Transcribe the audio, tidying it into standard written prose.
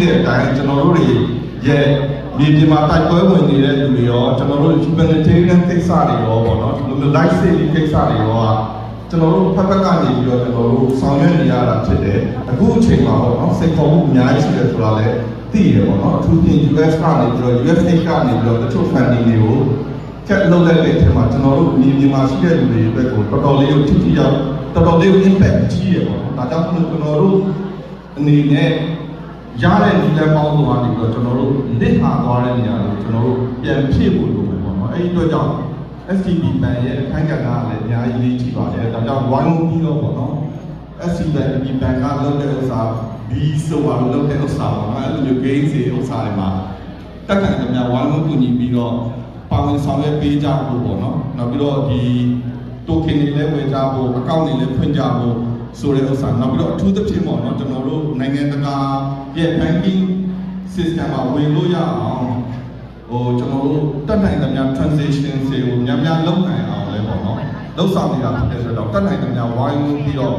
တဲ့တိုင်းကျွန်တော်တို့တွေရဲ့မြေပြင်မှာတိုက်ပွဲဝင်နေတဲ့လူတွေရောကျွန်တော်တို့ humanitarian ကိစ္စတွေရောပေါ့နော်ဒီလိုမျိုး life saving ကိစ္စတွေရောကျွန်တော်တို့ဖက်ဖက်ကနေပြီးတော့ကျွန်တော်တို့ဆောင်ရွက်နေရတာဖြစ်တယ်အခုအချိန်မှာပေါ့နော်စိတ်ခေါ်မှုအများကြီးရှိတယ်ဆိုတာလည်းသိရပေါ့နော်အထူးဖြင့် US ကနေပြီးတော့ USA ကနေပြီးတော့တချို့ funding တွေကိုကက်လုပ်လိုက်တဲ့အချိန်မှာကျွန်တော်တို့မြေပြင်မှာရှိတဲ့လူတွေအတွက်ကိုတော်တော်လေးကိုထိထိရောက်တော်တော်လေးကို impact ကြီးရပေါ့နော်ဒါကြောင့်ကျွန်တော်တို့အနေနဲ့ရတဲ့ဒီလက်ပေါင်းစုံကနေပြီးတော့ကျွန်တော်တို့လစ်ဟာသွားတဲ့နေရာကိုကျွန်တော်တို့ပြန်ဖြည့်ဖို့လိုမယ်ပေါ့နော်အဲဒီအတွက်ကြောင့် STB ဘဏ်ရဲ့အခန်းကဏ္ဍကလည်းအများကြီးကြီးပါတယ်ဒါကြောင့်ဝိုင်းဝန်းပြီးတော့ပေါ့နော် STB ဘဏ်ကလုပ်တဲ့ဥစ္စာ B ဆိုတာလုပ်တဲ့ဥစ္စာပေါ့နော်အဲ့လိုမျိုး gain တွေဥစ္စာတွေမှာတက်ကန်ကြများဝိုင်းဝန်းကူညီပြီးတော့ပါဝင်ဆောင်ရွက်ပေးကြဖို့ပေါ့နော်နောက်ပြီးတော့ဒီ token တွေလည်းဝယ်ကြဖို့ account တွေလည်းဖွင့်ကြဖို့ဆိုတဲ့ဥစ္စာနောက်ပြီးတော့အထူးသဖြင့်ပေါ့နော်ကျွန်တော်တို့နိုင်ငံတကာရဲ့ banking system မှာဝင်လို့ရအောင်ကျွန်တော်တို့တက်နိုင်တဲ့များ transaction တွေကိုများများလုပ်နိုင်အောင်လဲပေါ့နော်လုပ်ဆောင်နေတာဖြစ်တဲ့အတွက်တော့တက်နိုင်တဲ့များဝိုင်းဝန်းပြီးတော့